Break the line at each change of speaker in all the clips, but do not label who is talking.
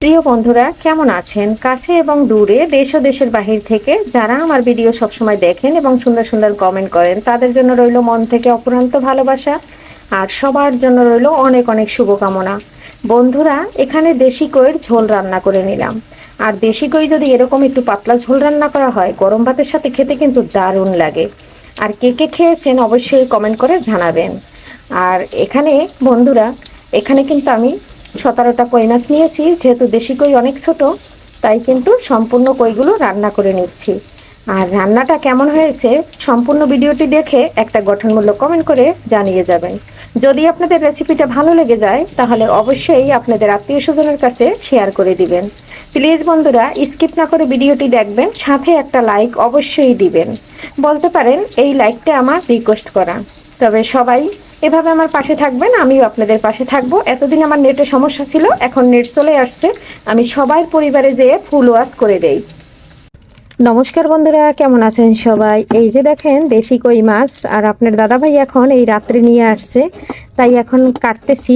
প্রিয় বন্ধুরা, কেমন আছেন? কাছে এবং দূরে, দেশ ও দেশের বাহির থেকে যারা আমার ভিডিও সবসময় দেখেন এবং সুন্দর সুন্দর কমেন্ট করেন, তাদের জন্য রইল মন থেকে অফুরন্ত ভালোবাসা। আর সবার জন্য রইল অনেক অনেক শুভকামনা। বন্ধুরা, এখানে দেশি কইয়ের ঝোল রান্না করে নিলাম। আর দেশি কই যদি এরকম একটু পাতলা ঝোল রান্না করা হয়, গরম ভাতের সাথে খেতে কিন্তু দারুণ লাগে। আর কে কে খেয়েছেন অবশ্যই কমেন্ট করে জানাবেন। আর এখানে বন্ধুরা, এখানে কিন্তু আমি 17টা কই মাছ নিয়েছি। যেহেতু দেশি কই অনেক ছোট, তাই কিন্তু সম্পূর্ণ কইগুলো রান্না করে নিচ্ছি। আর রান্নাটা কেমন হয়েছে সম্পূর্ণ ভিডিওটি দেখে একটা গঠনমূলক কমেন্ট করে জানিয়ে যাবেন। যদি আপনাদের রেসিপিটা ভালো লেগে যায় তাহলে অবশ্যই আপনাদের আত্মীয় স্বজনের কাছে শেয়ার করে দিবেন। প্লিজ বন্ধুরা, স্কিপ না করে ভিডিওটি দেখবেন, সাথে একটা লাইক অবশ্যই দিবেন। বলতে পারেন এই লাইকটা আমার রিকোয়েস্ট করা। তবে সবাই এভাবে আমার পাশে থাকবেন, আমিও আপনাদের পাশে থাকবো। এতদিন আমার নেটের সমস্যা ছিল, এখন নেট চলে আসছে। আমি সবার পরিবারে যেয়ে ফুল ওয়াশ করে দেই। নমস্কার বন্ধুরা, কেমন আছেন সবাই? এই যে দেখেন দেশি কই মাছ, আর আপনার দাদাভাই এখন এই রাত্রে নিয়ে আসছে, তাই এখন কাটতেছি।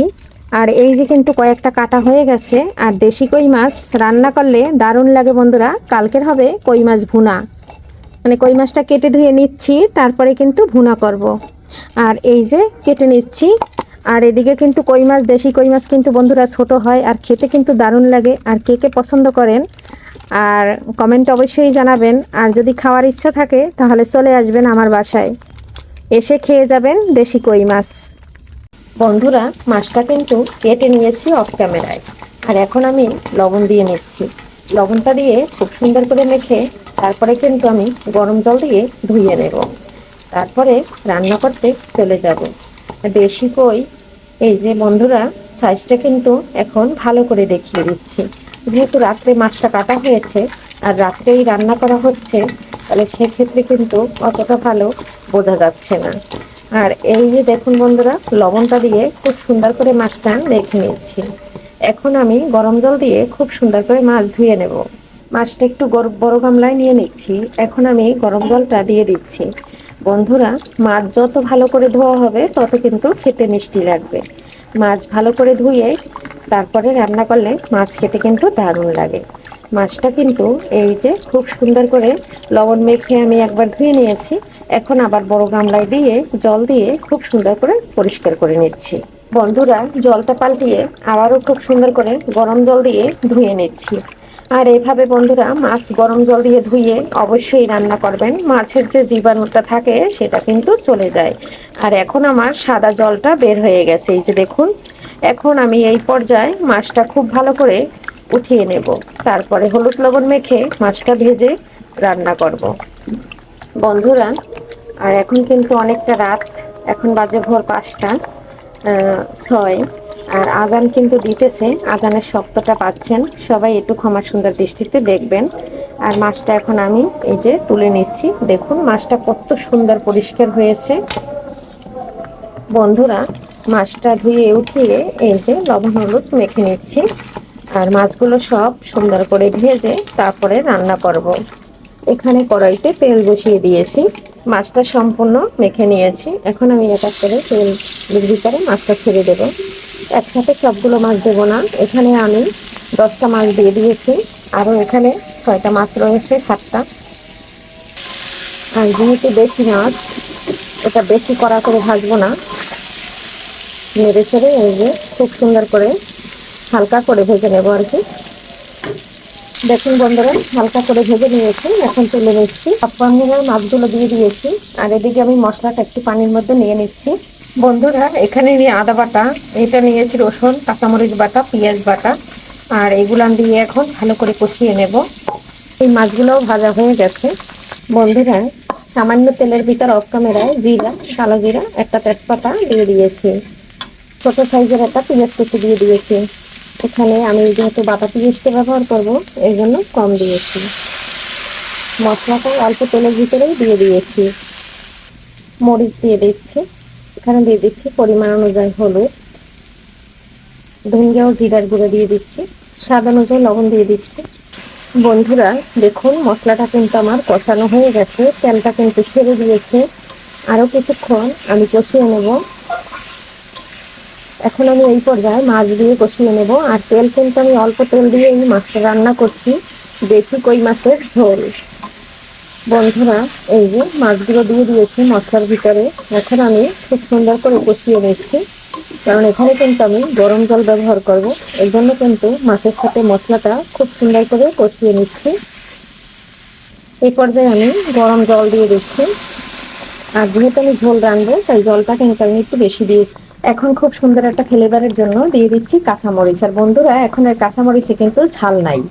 আর এই যে কিন্তু কয়েকটা কাটা হয়ে গেছে। আর দেশি কই মাছ রান্না করলে দারুণ লাগে বন্ধুরা। কালকের হবে কই মাছ ভুনা, মানে কই মাছটা কেটে ধুয়ে নিচ্ছি, তারপরে কিন্তু ভুনা করব। আর এই যে কেটে নিচ্ছি। আর এদিকে কিন্তু কই মাছ, দেশি কই মাছ কিন্তু বন্ধুরা ছোট হয় আর খেতে কিন্তু দারুণ লাগে। আর কে কে পছন্দ করেন আর কমেন্ট অবশ্যই জানাবেন। আর যদি খাওয়ার ইচ্ছা থাকে তাহলে চলে আসবেন আমার বাসায়, এসে খেয়ে যাবেন দেশি কই মাছ। বন্ধুরা, মাছটা কিন্তু কেটে নিয়েছি অফ ক্যামেরায়। আর এখন আমি লবণ দিয়ে নিচ্ছি। লবণটা দিয়ে খুব সুন্দর করে মেখে তারপরে কিন্তু আমি গরম জল দিয়ে ধুয়ে নেব। তারপরে রান্না করতে চলে যাব। দেশি কই, এই যে বন্ধুরা, সাইজটা কিন্তু এখন ভালো করে দেখিয়ে দিচ্ছি। যেহেতু রাত্রে মাছটা কাটা হয়েছে আর রাত্রেই রান্না করা হচ্ছে, তাহলে সেক্ষেত্রে কিন্তু অতটা ভালো বোঝা যাচ্ছে না। আর এই যে দেখুন বন্ধুরা, লবণটা দিয়ে খুব সুন্দর করে মাছটা মেখে নিচ্ছি। এখন আমি গরম জল দিয়ে খুব সুন্দর করে মাছ ধুয়ে নেব। মাছটা একটু বড় গামলায় নিয়ে নিচ্ছি। এখন আমি গরম জলটা দিয়ে দিচ্ছি। বন্ধুরা, মাছ যত ভালো করে ধোয়া হবে তত কিন্তু খেতে মিষ্টি লাগবে। মাছ ভালো করে ধুয়ে তারপরে রান্না করলে মাছ খেতে কিন্তু দারুণ লাগে। মাছটা কিন্তু এই যে খুব সুন্দর করে লবণ মেখে আমি একবার ধুয়ে নিয়েছি। এখন আবার বড় গামলায় দিয়ে জল দিয়ে খুব সুন্দর করে পরিষ্কার করে নিচ্ছি। বন্ধুরা, জলটা পাল্টিয়ে আবারও খুব সুন্দর করে গরম জল দিয়ে ধুয়ে নিচ্ছি। আর এভাবে বন্ধুরা মাছ গরম জল দিয়ে ধুয়ে অবশ্যই রান্না করবেন। মাছের যে জীবাণুটা থাকে সেটা কিন্তু চলে যায়। আর এখন আমার সাদা জলটা বের হয়ে গেছে, এই যে দেখুন। এখন আমি এই পর্যায়ে মাছটা খুব ভালো করে উঠিয়ে নেব। তারপরে হলুদ লবণ মেখে মাছটা ভেজে রান্না করব বন্ধুরা। আর এখন কিন্তু অনেকটা রাত, এখন বাজে ভোর 5টা 6। আর আজান কিন্তু দিতেছে, আজানের শব্দটা পাচ্ছেন। সবাই একটু ক্ষমা সুন্দর দৃষ্টিতে দেখবেন। আর মাছটা এখন আমি এই যে তুলে নিচ্ছি। দেখুন মাছটা কত সুন্দর পরিষ্কার হয়েছে বন্ধুরা। মাছটা ধুয়ে উঠিয়ে এই যে লবণ হলুদ মেখে নিচ্ছি। আর মাছগুলো সব সুন্দর করে ভেজে তারপরে রান্না করব। এখানে কড়াইতে তেল বসিয়ে দিয়েছি, মাছটা সম্পূর্ণ মেখে নিয়েছি। এখন আমি এটা করে তেল ভিতরে মাছটা ছেড়ে দেবো। একসাথে সবগুলো মাছ দেবো না, এখানে আমি 10টা মাছ দিয়ে দিয়েছি। আরও এখানে 6টা মাছ রয়েছে, 7টা। আর যেহেতু বেশি মাছ, এটা বেশি কড়া করে ভাজবো না, নেড়ে ছেড়ে এই যে খুব সুন্দর করে হালকা করে ভেজে নেবো আর কি। দেখুন বন্ধুরা, হালকা করে ভেজে নিয়েছি, এখন তুলে নিচ্ছি। আপনার মাছগুলো দিয়ে দিয়েছি। আর এদিকে আমি মশলাটা একটু পানির মধ্যে নিয়ে নিচ্ছি। বন্ধুরা, এখানে নিয়ে আদা বাটা, এটা নিয়েছি রসুন, কাঁচামরিচ বাটা, পেঁয়াজ বাটা। আর এগুলো দিয়ে এখন ভালো করে কষিয়ে নেব। এই মাছগুলোও ভাজা হয়ে গেছে বন্ধুরা। সামান্য তেলের ভিতর অফ ক্যামেরায় জিরা, কালো জিরা, একটা তেজপাতা দিয়ে দিয়েছি। ছোট সাইজের একটা পেঁয়াজ কুচি দিয়ে দিয়েছি। এখানে আমি যেহেতু বাটা পেঁয়াজটা ব্যবহার করব, এই জন্য কম দিয়েছি। মশলাটা অল্প তেলের ভিতরেই দিয়ে দিয়েছি। মরিচ দিয়ে দিচ্ছি, এখানে দিয়ে দিচ্ছি পরিমাণ অনুযায়ী হলুদ, ধনিয়া ও জিরার গুঁড়ো দিয়ে দিচ্ছি, স্বাদ অনুযায়ী লবণ দিয়ে দিচ্ছি। বন্ধুরা দেখুন, মশলাটা কিন্তু আমার কষানো হয়ে গেছে, তেলটা কিন্তু ছেড়ে দিয়েছে। আরও কিছুক্ষণ আমি কষিয়ে নেব। এখন আমি এই পর্যায়ে মাছ দিয়ে কষিয়ে নেব। আর তেল কিন্তু আমি অল্প তেল দিয়ে এই মাছটা রান্না করছি, দেশি কই মাছের ঝোল। বন্ধুরা, এই যে মাছগুলো দিয়ে দিয়েছি মশলার ভিতরে। এখন আমি খুব সুন্দর করে কষিয়ে নিচ্ছি, কারণ এখানে কিন্তু আমি গরম জল ব্যবহার করব। এই জন্য কিন্তু মাছের সাথে মশলাটা খুব সুন্দর করে কষিয়ে নিচ্ছি। এই পর্যায়ে আমি গরম জল দিয়ে দিচ্ছি। আর যেহেতু আমি ঝোল রানবো, তাই জলটা কিন্তু আমি একটু বেশি দিয়েছি। এখন খুব সুন্দর একটা ফ্লেভারের জন্য দিয়ে দিচ্ছি কাঁচামরিচ। আর বন্ধুরা, এখন এর কাঁচামরিচে কিন্তু ঝাল নাই।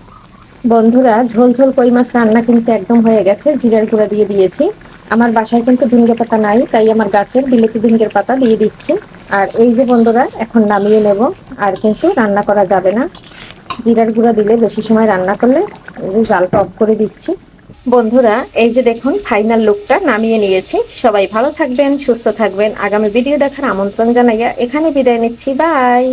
বন্ধুরা, ঝোল ঝোল কই মাছ রান্না কিন্তু একদম হয়ে গেছে। জিরার গুঁড়া দিয়ে দিয়েছি। আমার বাসায় কিন্তু ধনিয়া পাতা নাই, তাই আমার গাছের বিলেতি ধনিয়ার পাতা দিয়ে দিচ্ছি। আর এই যে বন্ধুরা, এখন নামিয়ে নেব। আর কিন্তু রান্না করা যাবে না, জিরার গুঁড়া দিলে বেশি সময় রান্না করলে। জালটা অফ করে দিচ্ছি। বন্ধুরা, এই যে দেখুন ফাইনাল লুকটা নামিয়ে নিয়েছি। সবাই ভালো থাকবেন, সুস্থ থাকবেন। আগামী ভিডিও দেখার আমন্ত্রণ জানাইয়া এখানে বিদায় নিচ্ছি। বাই।